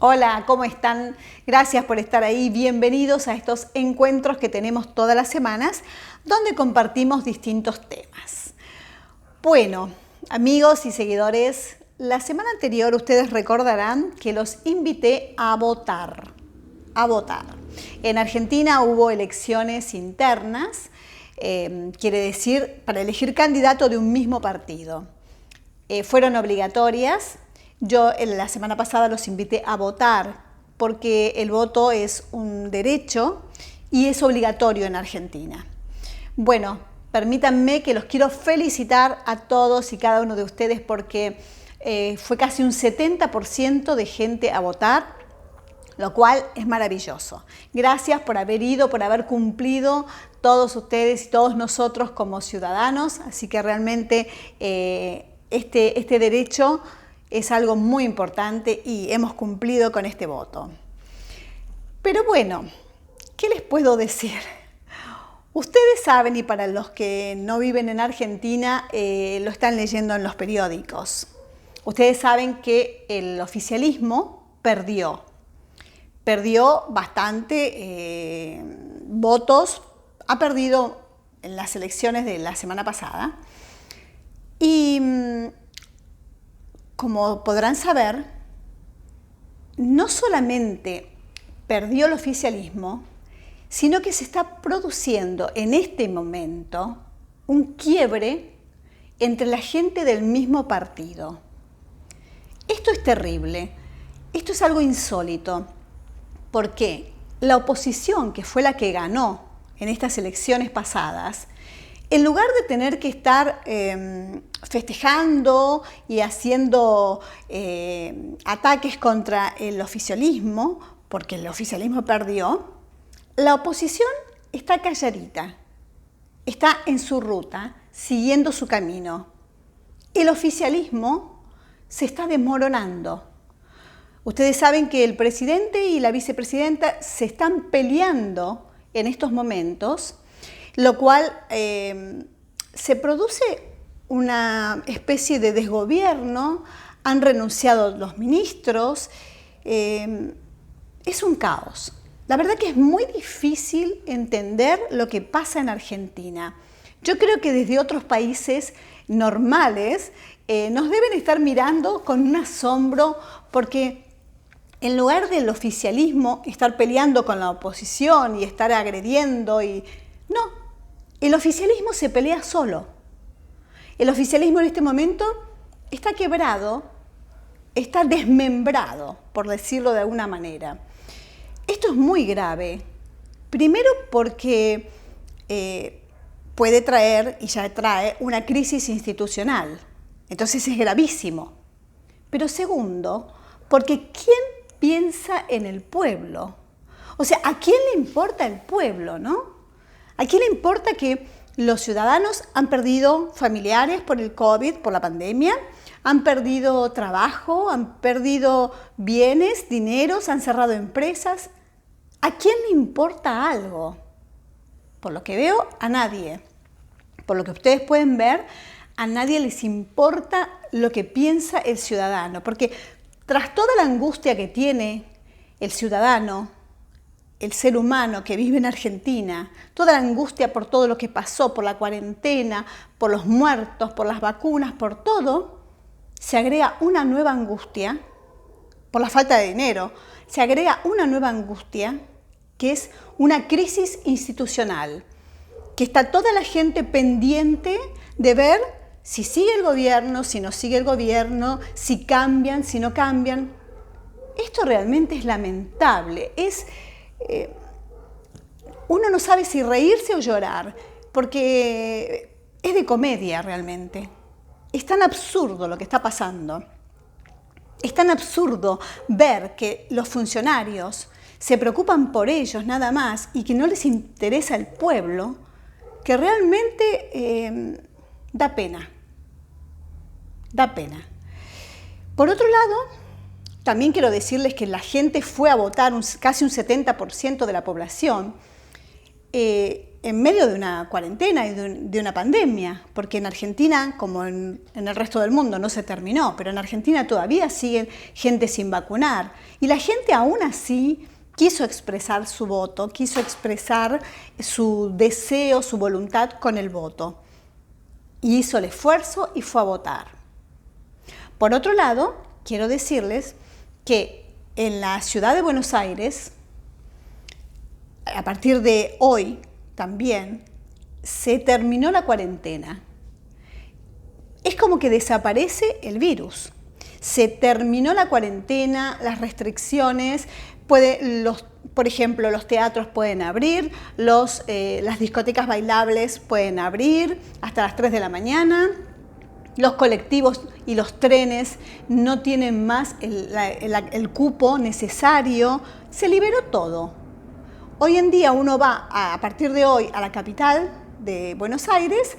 Hola, ¿cómo están? Gracias por estar ahí. Bienvenidos a estos encuentros que tenemos todas las semanas, donde compartimos distintos temas. Bueno, amigos y seguidores, la semana anterior ustedes recordarán que los invité a votar. En Argentina hubo elecciones internas, quiere decir, para elegir candidato de un mismo partido. Fueron obligatorias. Yo la semana pasada los invité a votar porque el voto es un derecho y es obligatorio en Argentina. Bueno, permítanme que los quiero felicitar a todos y cada uno de ustedes porque fue casi un 70% de gente a votar, lo cual es maravilloso. Gracias por haber ido, por haber cumplido todos ustedes y todos nosotros como ciudadanos, así que realmente este derecho es algo muy importante y hemos cumplido con este voto. Pero bueno, ¿qué les puedo decir? Ustedes saben, y para los que no viven en Argentina, lo están leyendo en los periódicos. Ustedes saben que el oficialismo perdió bastante votos, ha perdido en las elecciones de la semana pasada y como podrán saber, no solamente perdió el oficialismo, sino que se está produciendo en este momento un quiebre entre la gente del mismo partido. Esto es terrible, esto es algo insólito, porque la oposición, que fue la que ganó en estas elecciones pasadas, en lugar de tener que estar festejando y haciendo ataques contra el oficialismo, porque el oficialismo perdió, la oposición está calladita, está en su ruta, siguiendo su camino. El oficialismo se está desmoronando. Ustedes saben que el presidente y la vicepresidenta se están peleando en estos momentos, lo cual se produce una especie de desgobierno, han renunciado los ministros, es un caos. La verdad que es muy difícil entender lo que pasa en Argentina. Yo creo que desde otros países normales nos deben estar mirando con un asombro porque en lugar del oficialismo estar peleando con la oposición y estar agrediendo no, el oficialismo se pelea solo. El oficialismo en este momento está quebrado, está desmembrado, por decirlo de alguna manera. Esto es muy grave. Primero porque puede traer, y ya trae, una crisis institucional. Entonces es gravísimo. Pero segundo, porque ¿quién piensa en el pueblo? O sea, ¿a quién le importa el pueblo, no? ¿A quién le importa que los ciudadanos han perdido familiares por el COVID, por la pandemia? Han perdido trabajo, han perdido bienes, dineros, han cerrado empresas. ¿A quién le importa algo? Por lo que veo, a nadie. Por lo que ustedes pueden ver, a nadie les importa lo que piensa el ciudadano. Porque tras toda la angustia que tiene el ciudadano, el ser humano que vive en Argentina, toda la angustia por todo lo que pasó, por la cuarentena, por los muertos, por las vacunas, por todo, se agrega una nueva angustia, por la falta de dinero, se agrega una nueva angustia que es una crisis institucional, que está toda la gente pendiente de ver si sigue el gobierno, si no sigue el gobierno, si cambian, si no cambian. Esto realmente es lamentable, uno no sabe si reírse o llorar, porque es de comedia realmente. Es tan absurdo lo que está pasando. Es tan absurdo ver que los funcionarios se preocupan por ellos nada más y que no les interesa el pueblo, que realmente da pena. Da pena. Por otro lado, también quiero decirles que la gente fue a votar, casi un 70% de la población, en medio de una cuarentena y de una pandemia, porque en Argentina, como en el resto del mundo, no se terminó, pero en Argentina todavía sigue gente sin vacunar. Y la gente aún así quiso expresar su voto, quiso expresar su deseo, su voluntad con el voto. Y hizo el esfuerzo y fue a votar. Por otro lado, quiero decirles que en la ciudad de Buenos Aires, a partir de hoy también, se terminó la cuarentena. Es como que desaparece el virus. Se terminó la cuarentena, las restricciones, por ejemplo, los teatros pueden abrir, las discotecas bailables pueden abrir hasta las 3 de la mañana, los colectivos y los trenes no tienen más el cupo necesario, se liberó todo. Hoy en día uno va a partir de hoy a la capital de Buenos Aires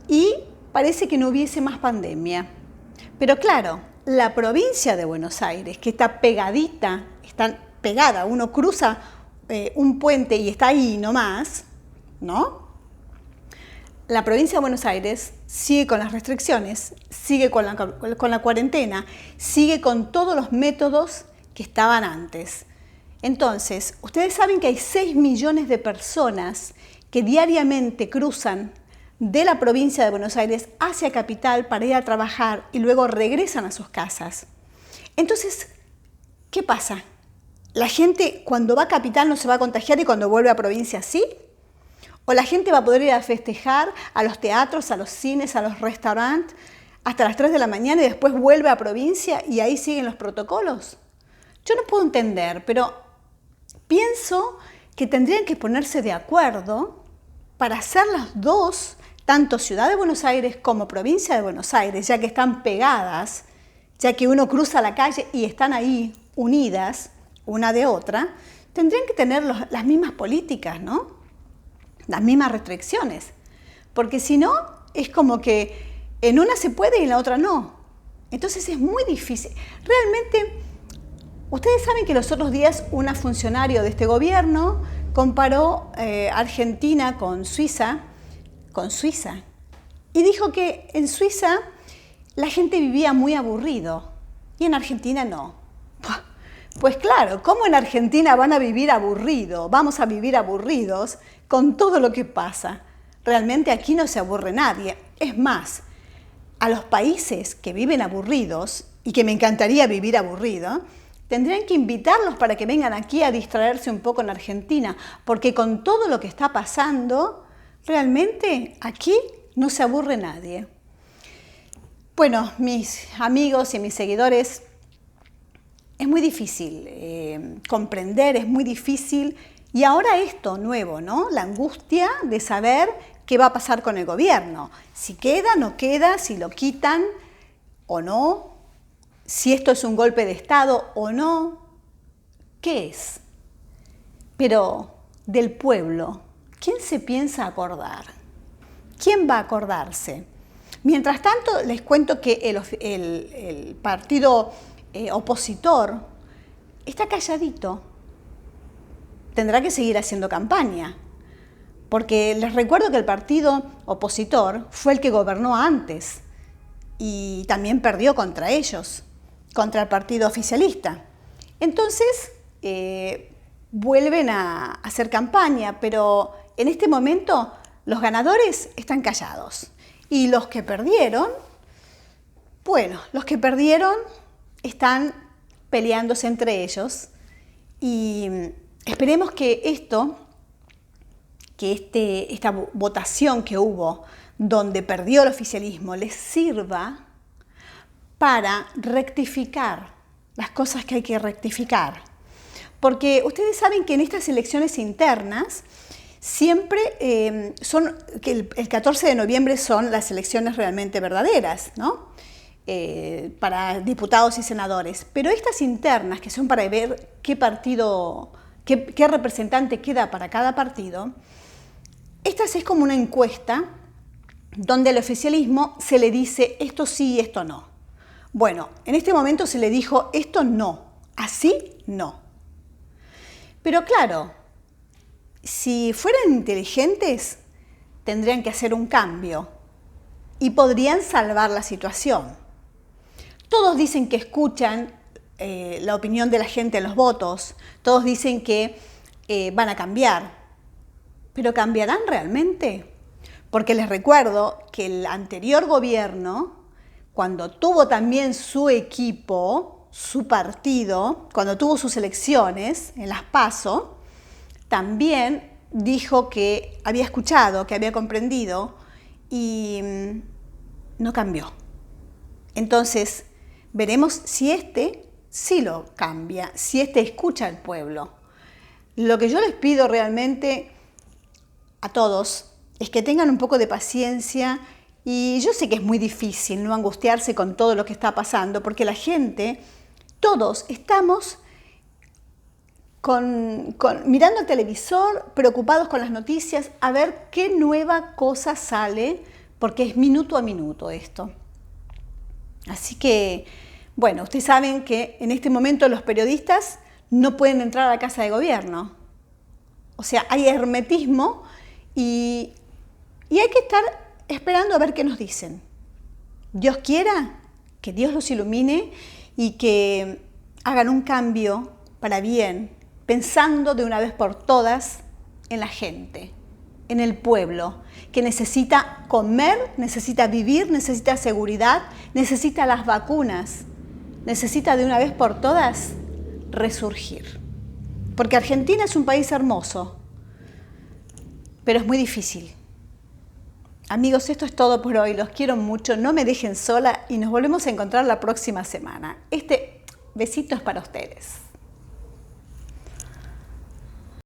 y parece que no hubiese más pandemia. Pero claro, la provincia de Buenos Aires, que está pegadita, está pegada, uno cruza un puente y está ahí nomás, ¿no? La provincia de Buenos Aires sigue con las restricciones, sigue con la cuarentena, sigue con todos los métodos que estaban antes. Entonces, ustedes saben que hay 6 millones de personas que diariamente cruzan de la provincia de Buenos Aires hacia Capital para ir a trabajar y luego regresan a sus casas. Entonces, ¿qué pasa? ¿La gente cuando va a Capital no se va a contagiar y cuando vuelve a provincia sí? ¿O la gente va a poder ir a festejar a los teatros, a los cines, a los restaurantes hasta las 3 de la mañana y después vuelve a provincia y ahí siguen los protocolos? Yo no puedo entender, pero pienso que tendrían que ponerse de acuerdo para hacer las dos, tanto Ciudad de Buenos Aires como Provincia de Buenos Aires, ya que están pegadas, ya que uno cruza la calle y están ahí unidas una de otra, tendrían que tener las mismas políticas, ¿no? Las mismas restricciones. Porque si no, es como que en una se puede y en la otra no. Entonces es muy difícil. Realmente, ustedes saben que los otros días una funcionario de este gobierno comparó Argentina con Suiza, y dijo que en Suiza la gente vivía muy aburrido y en Argentina no. Pues claro, ¿cómo en Argentina van a vivir aburrido? Vamos a vivir aburridos con todo lo que pasa. Realmente aquí no se aburre nadie. Es más, a los países que viven aburridos, y que me encantaría vivir aburrido, tendrían que invitarlos para que vengan aquí a distraerse un poco en Argentina, porque con todo lo que está pasando, realmente aquí no se aburre nadie. Bueno, mis amigos y mis seguidores, es muy difícil comprender, es muy difícil. Y ahora esto nuevo, ¿no? La angustia de saber qué va a pasar con el gobierno. Si queda, no queda, si lo quitan o no, si esto es un golpe de Estado o no. ¿Qué es? Pero del pueblo, ¿quién se piensa acordar? ¿Quién va a acordarse? Mientras tanto, les cuento que el partido opositor está calladito. Tendrá que seguir haciendo campaña, porque les recuerdo que el partido opositor fue el que gobernó antes y también perdió contra ellos, contra el partido oficialista. Entonces, vuelven a hacer campaña, pero en este momento los ganadores están callados. Y los que perdieron, bueno, los que perdieron están peleándose entre ellos y esperemos que esta votación que hubo donde perdió el oficialismo les sirva para rectificar las cosas que hay que rectificar. Porque ustedes saben que en estas elecciones internas siempre el 14 de noviembre son las elecciones realmente verdaderas, ¿no? Para diputados y senadores. Pero estas internas, que son para ver qué partido, qué representante queda para cada partido, esta es como una encuesta donde al oficialismo se le dice esto sí y esto no. Bueno, en este momento se le dijo esto no, así no. Pero claro, si fueran inteligentes, tendrían que hacer un cambio y podrían salvar la situación. Todos dicen que escuchan la opinión de la gente en los votos, todos dicen que van a cambiar, pero ¿cambiarán realmente? Porque les recuerdo que el anterior gobierno, cuando tuvo también su equipo, su partido, cuando tuvo sus elecciones en las PASO, también dijo que había escuchado, que había comprendido y no cambió. Entonces, veremos si sí lo cambia, si escucha al pueblo. Lo que yo les pido realmente a todos es que tengan un poco de paciencia, y yo sé que es muy difícil no angustiarse con todo lo que está pasando, porque la gente, todos estamos mirando el televisor, preocupados con las noticias, a ver qué nueva cosa sale, porque es minuto a minuto esto. Así que, bueno, ustedes saben que en este momento los periodistas no pueden entrar a la Casa de Gobierno. O sea, hay hermetismo y hay que estar esperando a ver qué nos dicen. Dios quiera que Dios los ilumine y que hagan un cambio para bien, pensando de una vez por todas en la gente, en el pueblo, que necesita comer, necesita vivir, necesita seguridad, necesita las vacunas, necesita de una vez por todas resurgir. Porque Argentina es un país hermoso, pero es muy difícil. Amigos, esto es todo por hoy. Los quiero mucho, no me dejen sola y nos volvemos a encontrar la próxima semana. Este besito es para ustedes.